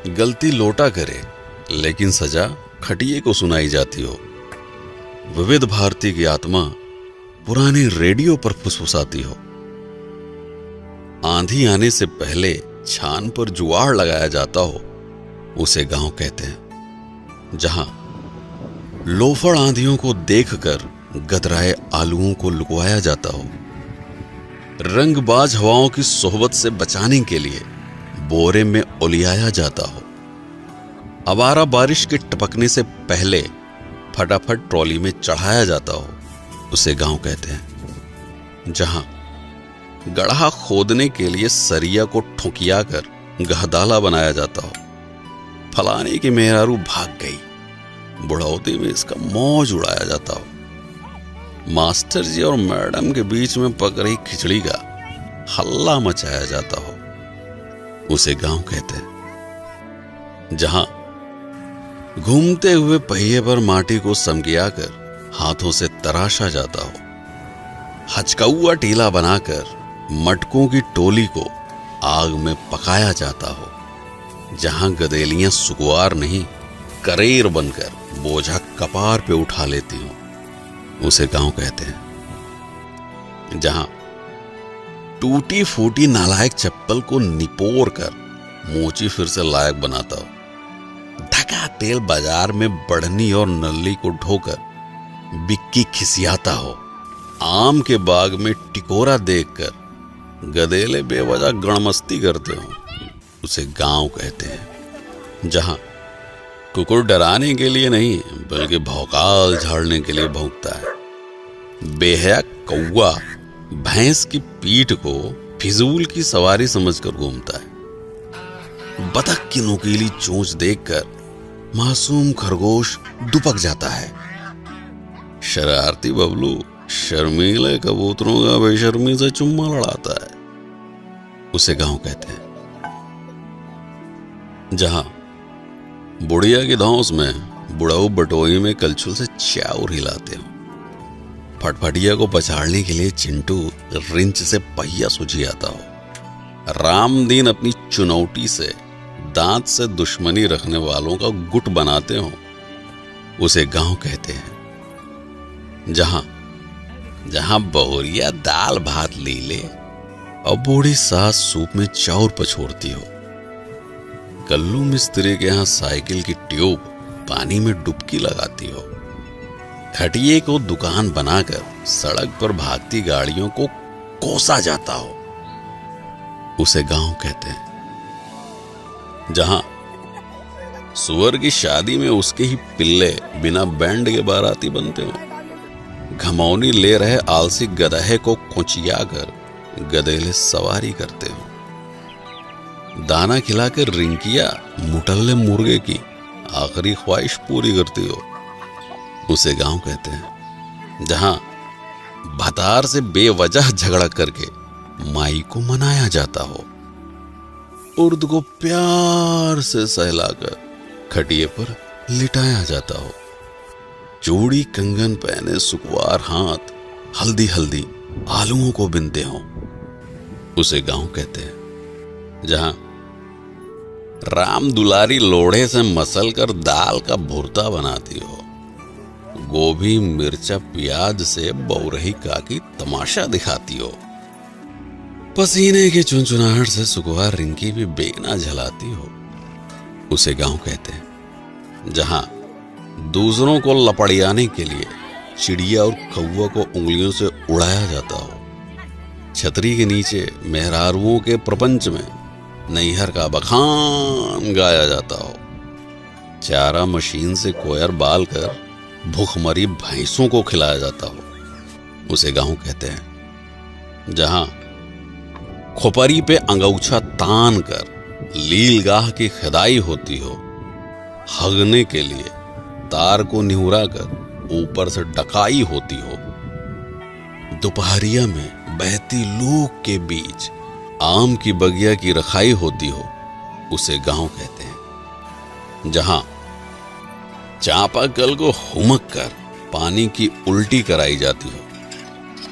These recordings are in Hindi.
गलती लोटा करे लेकिन सजा खटिए को सुनाई जाती हो। विविध भारती की आत्मा पुराने रेडियो पर फुसफुसाती हो। आंधी आने से पहले छान पर जुआड़ लगाया जाता हो, उसे गांव कहते हैं। जहां लोफड़ आंधियों को देखकर गदराए आलुओं को लुकवाया जाता हो, रंगबाज हवाओं की सोहबत से बचाने के लिए बोरे में ओलियाया जाता हो, आवारा बारिश के टपकने से पहले फटाफट ट्रॉली में चढ़ाया जाता हो, उसे गांव कहते हैं। जहां गड्ढा खोदने के लिए सरिया को ठुकिया कर गहदाला बनाया जाता हो, फलाने की मेहरारू भाग गई, बुढ़ौती में इसका मौज उड़ाया जाता हो, मास्टर जी और मैडम के बीच में पक रही खिचड़ी का हल्ला मचाया जाता हो, उसे गांव कहते हैं। जहां घूमते हुए पहिए पर माटी को समगिया कर हाथों से तराशा जाता हो, हचकौआ टीला बनाकर मटकों की टोली को आग में पकाया जाता हो, जहां गदेलियां सुकुआर नहीं करेर बनकर बोझा कपार पे उठा लेती हो, उसे गांव कहते हैं। जहां टूटी फूटी नालायक चप्पल को निपोर कर मोची फिर से लायक बनाता हो, धका तेल बाजार में बढ़नी और नल्ली को ढोकर बिक्की खिसियाता हो, आम के बाग में टिकोरा देखकर गधेले बेवजह गणमस्ती करते हो, उसे गांव कहते हैं। जहां कुकुर डराने के लिए नहीं बल्कि भौकाल झाड़ने के लिए भौंकता है, बेहया कौवा भैंस की पीठ को फिजूल की सवारी समझकर घूमता है, बतख की नुकीली चोंच देखकर मासूम खरगोश दुपक जाता है, शरारती बबलू शर्मीले कबूतरों का बेशर्मी से चुम्मा लड़ाता है, उसे गांव कहते हैं। जहां बुढ़िया की धौंस में बुढ़ाऊ बटोई में कलछुल से चाउर हिलाते हो, फटफटिया को पछाड़ने के लिए चिंटू रिंच से पहिया सुझियाता हो, रामदीन अपनी चुनौती से दांत से दुश्मनी रखने वालों का गुट बनाते हो, उसे गांव कहते हैं। जहां बहुरिया दाल भात लीले और बूढ़ी सास सूप में चाउर पछोड़ती हो, कल्लू मिस्त्री के यहां साइकिल की ट्यूब पानी में डुबकी लगाती हो, खटिए को दुकान बनाकर सड़क पर भागती गाड़ियों को कोसा जाता हो, उसे गांव कहते हैं। जहां सुअर की शादी में उसके ही पिल्ले बिना बैंड के बाराती बनते हो, घमौनी ले रहे आलसी गधे को कुचिया कर गधेले सवारी करते हो, दाना खिलाकर रिंकिया मुटल्ले मुर्गे की आखिरी ख्वाहिश पूरी करती हो, उसे गांव कहते हैं। जहां भतार से बेवजह झगड़ा करके माई को मनाया जाता हो, उर्द को प्यार से सहलाकर खटिए पर लिटाया जाता हो, चूड़ी कंगन पहने सुकुआर हाथ हल्दी हल्दी आलुओं को बिनते हो, उसे गांव कहते हैं। जहां राम दुलारी लोढ़े से मसल कर दाल का भुर्ता बनाती हो, गोभी मिर्चा प्याज से बौरही काकी तमाशा दिखाती हो, पसीने की चुनचुनाहट से सुकुआर रिंकी भी बेगना झलाती हो, उसे गांव कहते हैं। जहां दूसरों को लपड़ियाने के लिए चिड़िया और कौवा को उंगलियों से उड़ाया जाता हो, छतरी के नीचे मेहरारुओं के प्रपंच में नैहर का बखान गाया जाता हो, चारा मशीन से कोयर बाल कर भूखमरी भैंसों को खिलाया जाता हो, उसे गांव कहते हैं। जहां खोपरी पे अंगौछा तान कर लीलगाह की खदाई होती हो, हगने के लिए तार को निहुरा कर ऊपर से डकाई होती हो, दोपहरिया में बहती लूक के बीच आम की बगिया की रखाई होती हो, उसे गांव कहते हैं। जहां चापाकल को हुमक कर पानी की उल्टी कराई जाती हो,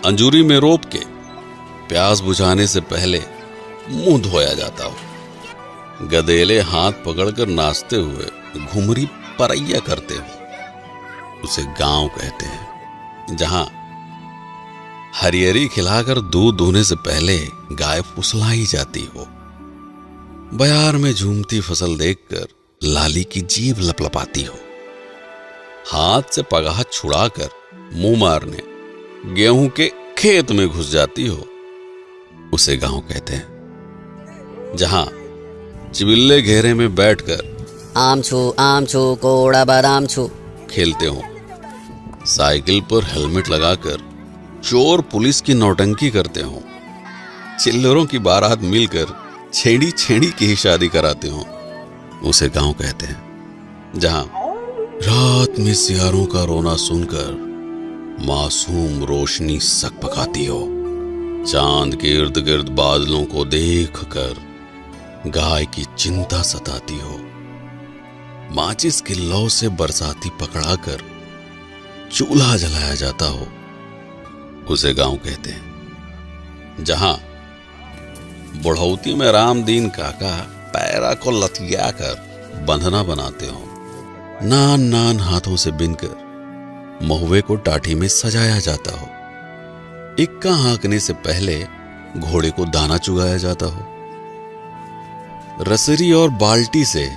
अंजूरी में रोप के प्यास बुझाने से पहले मुंह धोया जाता हो, गधेले हाथ पकड़कर नाचते हुए घुमरी परैया करते हो, उसे गांव कहते हैं। जहां हरियरी खिलाकर दूध दूहने से पहले गाय फुसलाई जाती हो, बयार में झूमती फसल देखकर लाली की जीभ लपलपाती हो, हाथ से पगाह छुड़ाकर मुंह मारने गेहूं के खेत में घुस जाती हो, उसे गांव कहते हैं। जहां चिबिल्ले घेरे में बैठकर आम छू कोड़ा बादाम छू खेलते हो, साइकिल पर हेलमेट लगाकर चोर पुलिस की नौटंकी करते हो, चिल्लरों की बारात मिलकर छेड़ी छेड़ी की ही शादी कराते हो, उसे गांव कहते हैं। जहां रात में सियारों का रोना सुनकर मासूम रोशनी सकपकाती हो, चांद के इर्द गिर्द बादलों को देखकर गाय की चिंता सताती हो, माचिस की लौ से बरसाती पकड़ाकर चूल्हा जलाया जाता हो, उसे गांव कहते हैं। जहां बुढ़ौती में रामदीन काका पैरा को लतिया कर बंधना बनाते हो, नान नान हाथों से बिनकर महुए को टाटी में सजाया जाता हो, इक्का हाँकने से पहले घोड़े को दाना चुगाया जाता हो, रसरी और बाल्टी से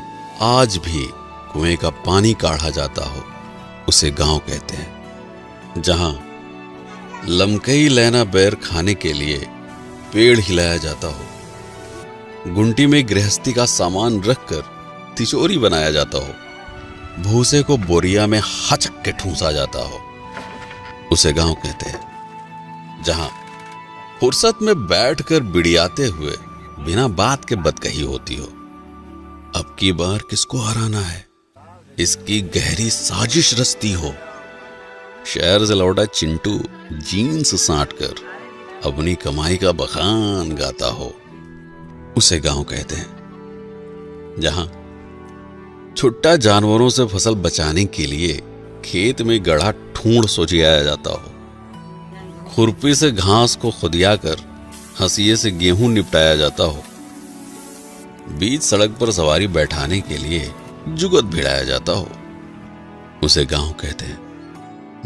आज भी कुएं का पानी काढ़ा जाता हो, उसे गांव कहते हैं। जहां लमकई लैना बैर खाने के लिए पेड़ हिलाया जाता हो, गुंटी में गृहस्थी का सामान रखकर तिजोरी बनाया जाता हो, भूसे को बोरिया में हचक के ठूंसा जाता हो, उसे गांव कहते हैं। जहां फुर्सत में बैठकर बिड़ियाते हुए बिना बात के बदकही होती हो, अब की बार किसको हराना है, इसकी गहरी साजिश रचती हो, शहर से लौटा चिंटू जीन्स साटकर अपनी कमाई का बखान गाता हो, उसे गांव कहते हैं। जहां छुट्टा जानवरों से फसल बचाने के लिए खेत में गढ़ा ठूंढ सोचियाया जाता हो, खुरपी से घास को खुदियाकर हंसिए से गेहूं निपटाया जाता हो, बीच सड़क पर सवारी बैठाने के लिए जुगत भिड़ाया जाता हो, उसे गांव कहते हैं।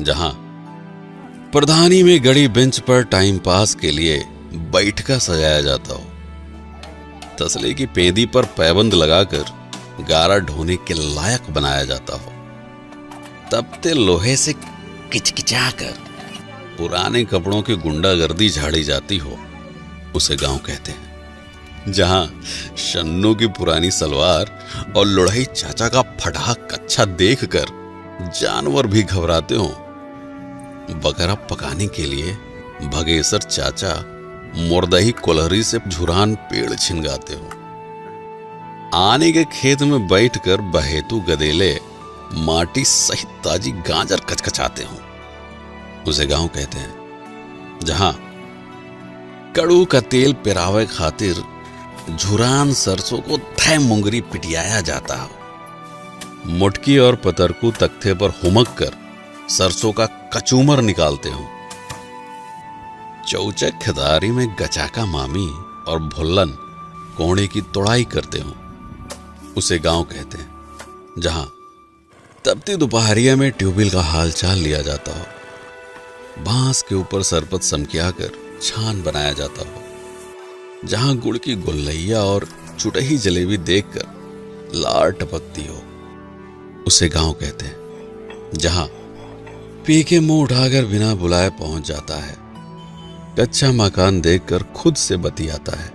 जहां प्रधानी में गड़ी बेंच पर टाइम पास के लिए बैठका सजाया जाता हो, तसले की पेंदी पर पैबंद लगाकर गारा ढोने के लायक बनाया जाता हो, तपते लोहे से किचकिचाकर पुराने कपड़ों की गुंडागर्दी झाड़ी जाती हो, उसे गांव कहते हैं। जहां शन्नू की पुरानी सलवार और लुढ़ई चाचा का फटा कच्छा देखकर जानवर भी घबराते हो, बकरा पकाने के लिए भगेसर चाचा मुर्दही कोलहरी से झुरान पेड़ छिनगाते हो, आने के खेत में बैठकर बहेतु गदेले माटी सहित ताजी गाजर कचकचाते हो, उसे गांव कहते हैं। जहां कड़ू का तेल पिरावे खातिर झुरान सरसों को धै मुंगरी पिटियाया जाता हो, मुटकी और पतरकू तख्ते पर हुमक कर सरसों का कचूमर निकालते हो, चौचक खिदारी में गचाका मामी और भुल्लन कोहड़े की तोड़ाई करते हो, उसे गांव कहते हैं। जहां तपती दोपहरिया में ट्यूबवेल का हालचाल लिया जाता हो, बांस के ऊपर सरपत समकियाकर छान बनाया जाता हो, जहां गुड़ की गुल्लैया और चुटही जलेबी देखकर लार टपकती हो, उसे गांव कहते हैं। जहां पी के मुंह उठाकर बिना बुलाए पहुंच जाता है, कच्चा मकान देखकर खुद से बतियाता है,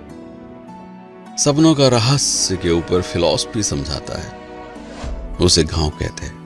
सपनों का रहस्य के ऊपर फिलॉसफी समझाता है, उसे गांव कहते हैं।